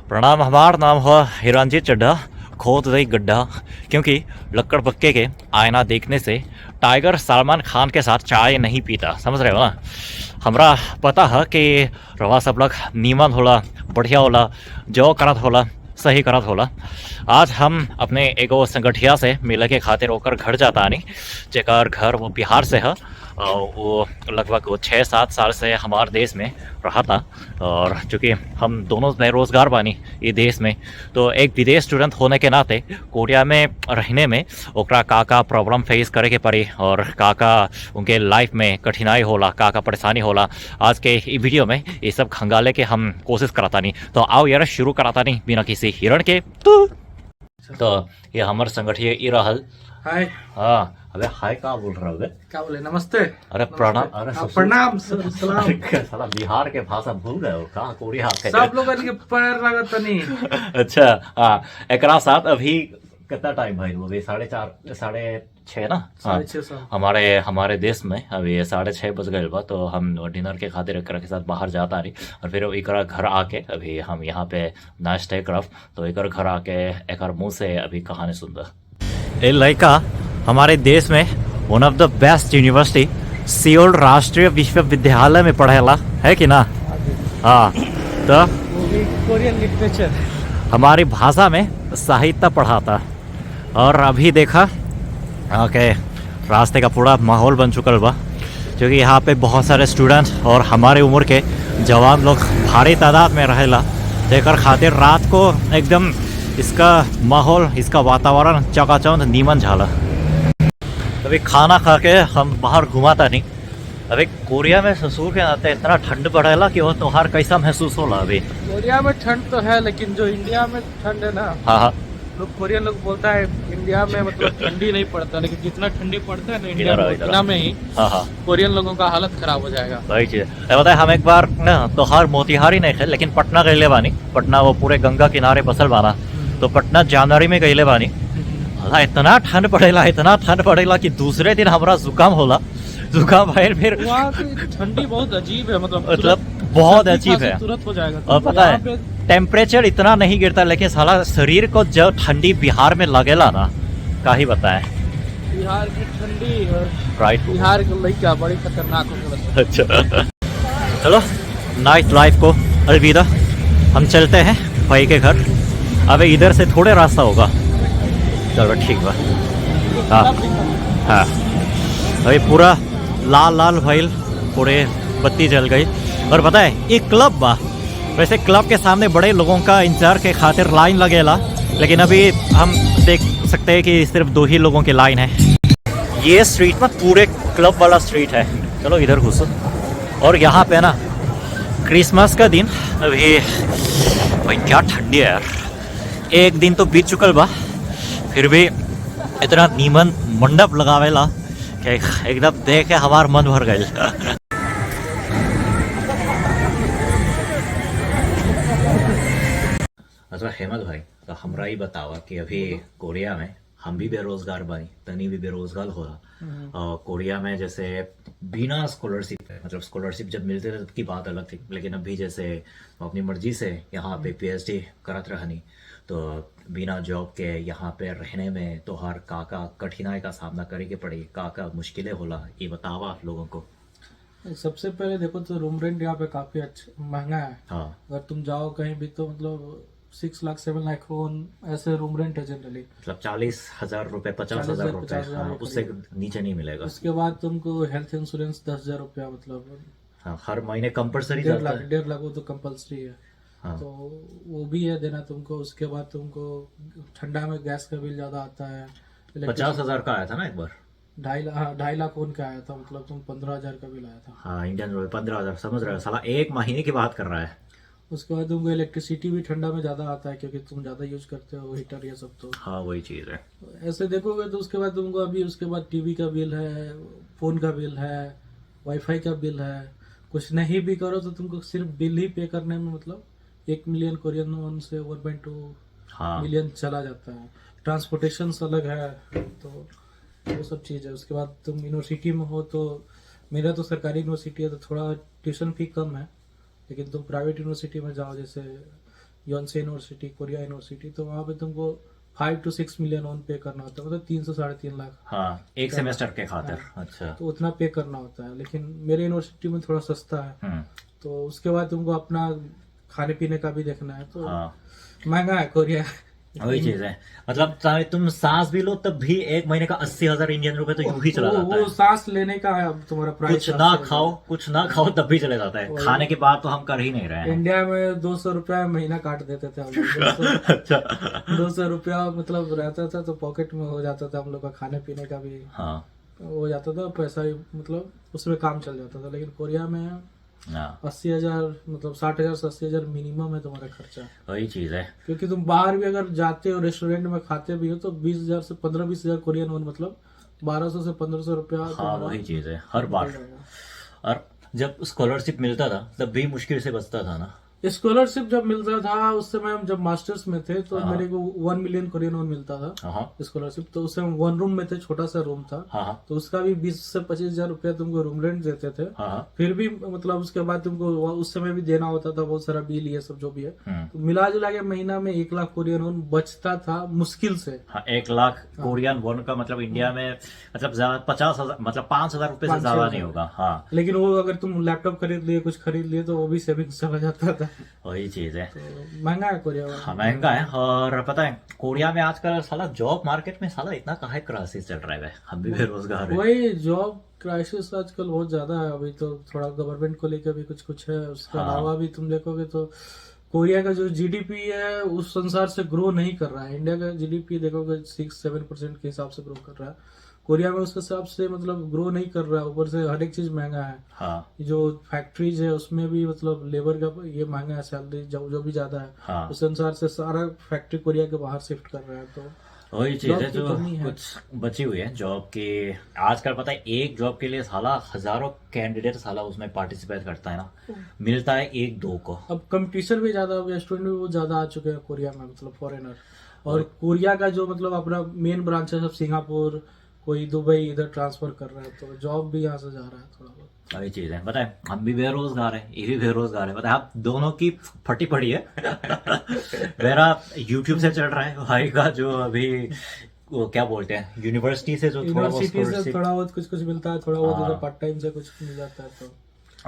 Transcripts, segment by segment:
प्रणाम। हमार नाम है हिरंजीत चड्ढा, खोद दई गड्ढा। क्योंकि लक्कड़ पक्के के आईना देखने से टाइगर सलमान खान के साथ चाय नहीं पीता, समझ रहे हो ना। हमरा पता है कि रवा सब लोग नीमन होला, बढ़िया होला, जो करत होला सही करत होला। आज हम अपने एगो संगठिया से मिले के खातिर ओकर घर जाता नहीं, जेकर घर वो बिहार से है। और वो लगभग वो 6-7 साल से हमारे देश में रहा था। और चूँकि हम दोनों बेरोज़गार बानी ये देश में, तो एक विदेश स्टूडेंट होने के नाते कोरिया में रहने में ओकरा का प्रॉब्लम फेस करे के पड़ी और का उनके लाइफ में कठिनाई होला, का परेशानी होला। आज के ई वीडियो में ये सब खंगाले के हम कोशिश कराता नहीं। तो आओ यार शुरू कराता नहीं बिना किसी हिरण के। तो ये हमारे संगठिया ई रहल। हाय। हाँ, अबे हाय का बोल रहा है? क्या बोले? नमस्ते। अरे प्रणाम। अरे प्रणाम सलाम। साला बिहार के भाषा भूल गए हो का? कोरिया के सब लोग के पैर लागत नहीं। अच्छा हाँ, एकरा साथ अभी कितना टाइम भाई? वो भी 4:30 6:30 ना। हाँ, 6:30 हमारे देश में अभी 6:30 बज गए बा। तो हम डिनर के खातिर एकरा के साथ बाहर जाता रही और फिर एकरा घर आके अभी हम यहाँ पे नाश्ते करब। तो एकर घर आके एकर मुँह से अभी कहानी सुनदा। ए लड़का हमारे देश में one of the best university Seoul राष्ट्रीय विश्वविद्यालय में पढ़ेला है कि ना। हाँ, तो कोरियन लिटरेचर हमारी भाषा में साहित्य पढ़ाता। और अभी देखा के रास्ते का पूरा माहौल बन चुका बा, क्योंकि यहाँ पे बहुत सारे स्टूडेंट और हमारे उम्र के जवान लोग भारी तादाद में रहेला। जेकर खातिर रात को एकदम इसका माहौल, इसका वातावरण चकाचौंध नीमन झाला। अभी खाना खा के हम बाहर घुमाता नहीं। अभी कोरिया में ससुर के नाते इतना ठंड बढ़ेला कि वो त्योहार कैसा महसूस होला? अभी कोरिया में ठंड तो है, लेकिन जो इंडिया में ठंड है ना, हाँ हाँ, लोग कोरियन लोग बोलता है इंडिया में मतलब ठंडी नहीं पड़ता, लेकिन जितना ठंडी पड़ता है ना इंडिया में, उतना में ही हाँ हाँ, कोरियन लोगों का हालत खराब हो जाएगा। वही चीज है। बताए हम एक बार ना त्योहार मोतिहारी नहीं थे, लेकिन पटना गईले बानी। पटना वो पूरे गंगा किनारे बसल बाना, तो पटना जनवरी में गईले बानी। इतना ठंड पड़ेला कि दूसरे दिन हमारा जुकाम होला। जुकाम भाई फिर वहाँ की ठंडी बहुत अजीब है, मतलब बहुत अजीब है। तुरंत हो जाएगा। और पता है टेम्परेचर इतना नहीं गिरता, लेकिन साला शरीर को जब ठंडी बिहार में लगेला ना, का ही बताए। बिहार की ठंडी और राइट, बिहार की लड़का बड़ी खतरनाक हो। अच्छा चलो, नाइट लाइफ को अलविदा। हम चलते हैं भाई के घर। अबे इधर से थोड़े रास्ता होगा। चलो ठीक बा। हाँ हाँ, अभी पूरा लाल लाल भइल, पूरे बत्ती जल गई। और पता है एक क्लब बा, वैसे क्लब के सामने बड़े लोगों का इंतजार के खातिर लाइन लगेला, लेकिन अभी हम देख सकते हैं कि सिर्फ 2 ही लोगों की लाइन है। ये स्ट्रीट में पूरे क्लब वाला स्ट्रीट है। चलो इधर घुसो। और यहाँ पे ना क्रिसमस का दिन, अभी भाई क्या ठंडी है यार। एक दिन तो बीत चुकल बा, फिर भी इतना नीमन मंडप लगावेला कि एकदम देख के हमार मन भर गई। अच्छा हेमंत भाई, तो हमरा ही बतावा कि अभी कोरिया में हम भी बेरोजगार बानी, तनी भी बेरोजगार होला। और कोरिया में जैसे बिना स्कॉलरशिप है, मतलब स्कॉलरशिप जब मिलते थे तब की बात अलग थी, लेकिन अभी जैसे अपनी मर्जी से यहाँ पे पीएचडी करत रहनी, तो बिना जॉब के यहाँ पे रहने में तो हर का कठिनाई का सामना करे के पड़ी, का मुश्किलें होला, ये बतावा लोगों को। सबसे पहले देखो तो रूम रेंट यहाँ पे काफी अच्छा महंगा है। हाँ, अगर तुम जाओ कहीं भी तो मतलब 6 लाख 7 लाख ऐसे रूम रेंट है जनरली। मतलब 40,000 रुपए, 50,000 रुपए, हाँ, उससे नीचे नहीं मिलेगा। उसके बाद तुमको हेल्थ इंश्योरेंस 10,000 रुपया, मतलब हाँ, हर महीने कंपलसरी 1.5 लाख वो तो कंपलसरी है। हाँ। तो वो भी है देना तुमको। उसके बाद तुमको ठंडा में गैस का बिल ज्यादा आता है। 50,000 का आया था ना एक बार। 2.5 लाख उनका आया था, मतलब तुम 15,000 का बिल आया था। हाँ, इंडियन रुपए 15,000, समझ रहे हो साला, एक महीने की बात कर रहा है। उसके बाद तुमको इलेक्ट्रिसिटी भी ठंडा में ज्यादा आता है, क्योंकि तुम ज्यादा यूज करते हो हीटर ये सब। तो हाँ वही चीज है। ऐसे देखोगे तो उसके बाद तुमको अभी उसके बाद टीवी का बिल है, फोन का बिल है, वाईफाई का बिल है। कुछ नहीं भी करो तो तुमको सिर्फ बिल ही पे करने में मतलब 1 मिलियन कोरियन वॉन से 1.2 मिलियन चला जाता है। ट्रांसपोर्टेशन अलग है, तो वो सब चीज़ है। उसके बाद तुम यूनिवर्सिटी में हो तो, मेरा तो सरकारी यूनिवर्सिटी है तो थोड़ा ट्यूशन फी कम है, लेकिन तुम प्राइवेट यूनिवर्सिटी में जाओ जैसे योनसे यूनिवर्सिटी, कोरिया यूनिवर्सिटी, तो वहाँ पे तुमको 5 to 6 मिलियन ओन पे करना होता है, मतलब 3 से 3.5 लाख। हाँ, एक सेमेस्टर के खातिर। अच्छा। तो उतना पे करना होता है, लेकिन मेरे यूनिवर्सिटी में थोड़ा सस्ता है। तो उसके बाद तुमको अपना खाने पीने का भी देखना है, तो हाँ, महंगा है कोरिया। वही चीज है। मतलब चाहे तुम सांस भी लो तब भी एक महीने का 80,000 इंडियन रुपए तो यूं ही चला जाता वो है। सांस लेने का है, अब तुम्हारा प्राइस कुछ ना खाओ, कुछ ना खाओ तब भी चले जाता है। खाने की बात तो हम कर ही नहीं रहे हैं। इंडिया में 200 रुपया महीना काट देते थे हम लोग। अच्छा। 200 रुपया मतलब रहता था तो पॉकेट में हो जाता था हम लोग का, खाने पीने का भी हाँ, हो जाता था, पैसा भी मतलब उसमें काम चल जाता था। लेकिन कोरिया में हाँ, 80,000 मतलब 60,000 से 80,000 मिनिमम है तुम्हारा खर्चा। वही चीज है। क्योंकि तुम बाहर भी अगर जाते हो रेस्टोरेंट में खाते भी हो तो 20,000 से 15-20,000 कोरियन वोन, मतलब 1200 से 1500 रुपया हाँ, तुम्हारा वही चीज है हर बार। निकल जाएगा। और जब स्कॉलरशिप मिलता था तब भी मुश्किल से बचता था ना। स्कॉलरशिप जब मिलता था उस समय हम जब मास्टर्स में थे तो मेरे को 1 मिलियन कोरियन वोन मिलता था हाँ, स्कॉलरशिप। तो उससे हम 1 रूम में थे, छोटा सा रूम था, हाँ, तो उसका भी 20 से 25,000 रुपया तुमको रूम रेंट देते थे। हाँ, फिर भी मतलब उसके बाद तुमको उस समय भी देना होता था बहुत सारा बिल, ये सब जो भी है। तो मिला जुला के महीना में 1 लाख कोरियन वोन बचता था मुश्किल से। हाँ, 1 लाख कोरियन वॉन का मतलब इंडिया में मतलब ज्यादा 50,000 मतलब 5,000 रुपए से ज्यादा नहीं होगा। हाँ, लेकिन वो अगर तुम लैपटॉप खरीद लिए, कुछ खरीद लिए, तो वो भी सेविंग्स चला जाता था। वही चीज है। तो महंगा है कोरिया। हाँ, महंगा है। और पता है कोरिया में आजकल साला जॉब मार्केट में साला इतना काहे क्राइसिस चल रहा है। हम भी बेरोजगार है। वही जॉब क्राइसिस आजकल बहुत ज्यादा है। अभी तो थोड़ा गवर्नमेंट को लेकर भी कुछ कुछ है, उसके अलावा भी तुम देखोगे तो कोरिया का जो जीडीपी है उस अनुसार से ग्रो नहीं कर रहा है। इंडिया का जीडीपी देखोगे 6-7% के हिसाब से ग्रो कर रहा है, कोरिया में उस हिसाब से मतलब ग्रो नहीं कर रहा है। ऊपर से हर एक चीज महंगा है। हाँ, जो फैक्ट्रीज है उसमें भी मतलब लेबर का ये महंगा है, सैलरी जो भी ज्यादा है, हाँ, उस अनुसार से सारा फैक्ट्री कोरिया के बाहर शिफ्ट कर रहा है। तो वही चीज जॉब है की जो कमी है। कुछ बची हुई है जॉब की। आजकल पता है एक जॉब के लिए साला हजारों कैंडिडेट साला उसमें पार्टिसिपेट करता है ना, मिलता है 1-2 को। अब कंपटीशन भी ज्यादा हो गया, स्टूडेंट भी बहुत ज्यादा आ चुके हैं कोरिया में, मतलब फॉरेनर। और कोरिया का जो मतलब अपना मेन ब्रांच है सब सिंगापुर, कोई दुबई इधर ट्रांसफर कर रहा है, तो जॉब भी यहाँ से जा रहा है थोड़ा बहुत। वही चीज है। पता है हम भी बेरोजगार है, ये भी बेरोजगार है। पता है आप दोनों की फटी पड़ी है। मेरा यूट्यूब से चल रहा है, भाई का जो अभी वो क्या बोलते हैं यूनिवर्सिटी से जो थोड़ा बहुत यूनिवर्सिटी से scholarship- थोड़ा बहुत कुछ कुछ मिलता है, थोड़ा बहुत हाँ। इधर पार्ट टाइम से कुछ मिल जाता है। तो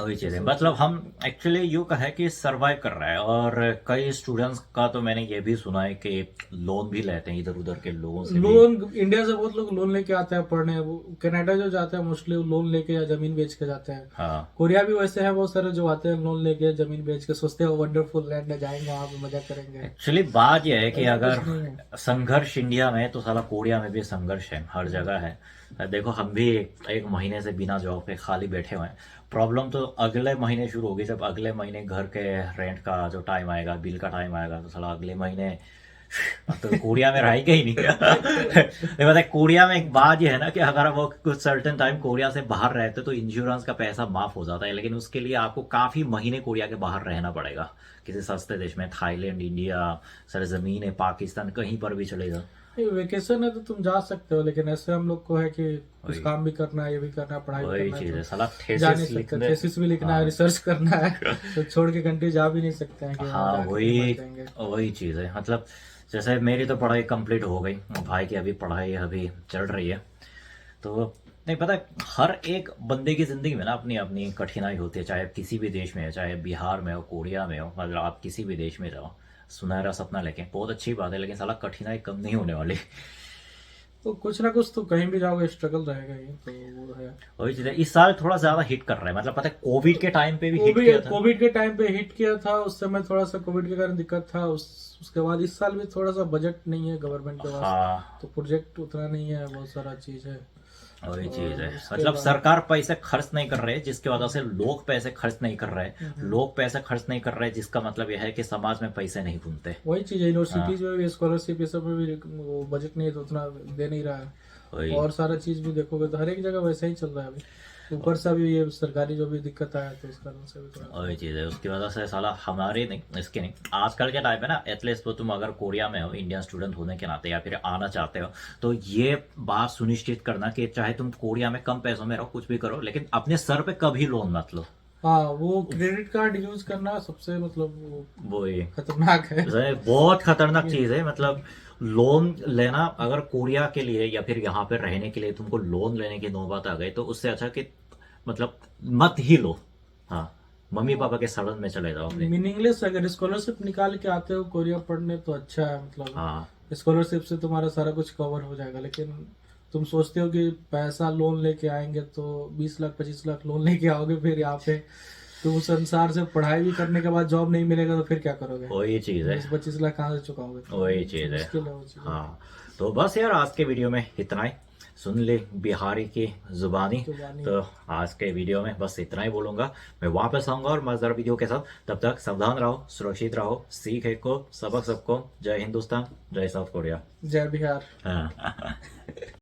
वही चीज है। मतलब हम एक्चुअली यूं कहे कि सरवाइव कर रहा है। और कई स्टूडेंट्स का तो मैंने ये भी सुना है कि लोन भी लेते हैं इधर उधर के लोगों से भी। लोन इंडिया से बहुत लोग लोन लेके आते हैं पढ़ने। वो कनाडा जो जाते हैं मोस्टली लोन लेके या जमीन बेच के जाते हैं। हाँ, कोरिया भी वैसे है, बहुत सारे जो आते हैं लोन लेके जमीन बेच के, सोचते हैं वंडरफुल लैंड में जाएंगे, वहां पे मजा करेंगे। एक्चुअली बात यह है कि ऐसा अगर कुछ नहीं है। संघर्ष इंडिया में है तो साला कोरिया में भी संघर्ष है, हर जगह है। देखो हम भी एक महीने से बिना जॉब पे खाली बैठे हुए हैं। प्रॉब्लम तो अगले महीने शुरू होगी, जब अगले महीने घर के रेंट का जो टाइम आएगा, बिल का टाइम आएगा, तो साला अगले महीने तो कोरिया में रहेगा ही नहीं। नहीं पता कोरिया में एक बात ये है ना कि अगर वो कुछ सर्टेन टाइम कोरिया से बाहर रहते तो इंश्योरेंस का पैसा माफ हो जाता है, लेकिन उसके लिए आपको काफी महीने कोरिया के बाहर रहना पड़ेगा, किसी सस्ते देश में, थाईलैंड, इंडिया, सरजमीन है, पाकिस्तान, कहीं पर भी चले जाओ। वेकेशन है तो तुम जा सकते हो, लेकिन ऐसे हम लोग को है कि कुछ वही। काम भी करना है, ये भी करना है, पढ़ाई भी वही करना चीज है, है तो साला जा नहीं थेसिस सकते। लिखने। थेसिस भी लिखना है, हाँ। रिसर्च करना है, तो छोड़ के कंट्री जा भी नहीं सकते हैं कि हाँ, जाके वही मर जाएंगे। वही चीज है। मतलब जैसे मेरी तो पढ़ाई कंप्लीट हो गई, भाई की अभी पढ़ाई अभी चल रही है। तो नहीं पता हर एक बंदे की जिंदगी में ना अपनी अपनी कठिनाई होती है, चाहे किसी भी देश में है, चाहे बिहार में हो, कोरिया में हो, मतलब आप किसी भी देश में जाओ, सुनहरा सपना लेके बहुत अच्छी बात है, लेकिन साला कठिनाई कम नहीं होने वाली। तो कुछ ना कुछ तो कहीं भी जाओगे स्ट्रगल रहेगा ही, तो वो है। वही चीज है। इस साल थोड़ा ज्यादा हिट कर रहा है, मतलब पता है कोविड के टाइम पे भी हिट किया था। कोविड के टाइम पे हिट किया था, उस समय थोड़ा सा कोविड के कारण दिक्कत था। उसके बाद इस साल भी थोड़ा सा बजट नहीं है गवर्नमेंट के पास, हाँ, तो प्रोजेक्ट उतना नहीं है, बहुत सारा चीज है। वही चीज है। उसके मतलब बाद- सरकार पैसे खर्च नहीं कर रहे, जिसकी वजह से लोग पैसे खर्च नहीं कर रहे। लोग पैसे खर्च नहीं कर रहे, जिसका मतलब यह है कि समाज में पैसे नहीं घूमते। वही चीज है, यूनिवर्सिटीज में भी स्कॉलरशिप ये सब में भी वो बजट नहीं है, तो उतना दे नहीं रहा है। वही और सारा चीज भी देखोगे तो हर एक जगह वैसा ही चल रहा है अभी। ऊपर से अभी ये सरकारी जो भी दिक्कत आया तो उस कारण से भी थोड़ा वही चीज है। उसकी वजह से साला हमारे नहीं, इसके नहीं, आजकल के टाइम पे ना एटलीस्ट तो तुम अगर कोरिया में हो, इंडियन स्टूडेंट होने के नाते, या फिर आना चाहते हो, तो ये बात सुनिश्चित करना कि चाहे तुम कोरिया में कम पैसों में रहो, कुछ भी करो, लेकिन अपने सर पे कभी लोन मत लो। हाँ, वो क्रेडिट कार्ड यूज करना सबसे मतलब वो ये खतरनाक है। बहुत खतरनाक चीज है। मतलब लोन लेना, अगर कोरिया के लिए या फिर यहाँ पे रहने के लिए तुमको लोन लेने की नौबत आ गई तो उससे अच्छा कि मतलब मत ही लो। हाँ, मम्मी पापा के सड़न में चले जाओ अपने। मीनिंगलेस, अगर स्कॉलरशिप निकाल के आते हो कोरिया पढ़ने तो अच्छा है, मतलब हाँ स्कॉलरशिप से तुम्हारा सारा कुछ कवर हो जाएगा। लेकिन तुम सोचते हो कि पैसा लोन लेके आएंगे तो 20 लाख 25 लाख लोन लेके आओगे, फिर यहाँ पे तुम उस संसार से पढ़ाई भी करने के बाद जॉब नहीं मिलेगा तो फिर क्या करोगे? वही चीज है, 20-25 लाख कहाँ से चुकाओगे? वही चीज है। मुश्किल है वो चीज़। हाँ, तो बस यार आज के वीडियो में इतना ही। सुन ले बिहारी की जुबानी। तो आज के वीडियो में बस इतना ही बोलूंगा। मैं वापस आऊंगा और मजेदार वीडियो के साथ। तब तक सावधान रहो, सुरक्षित रहो, सीख एक को, सबक सबको। जय हिंदुस्तान, जय साउथ कोरिया, जय बिहार। हाँ।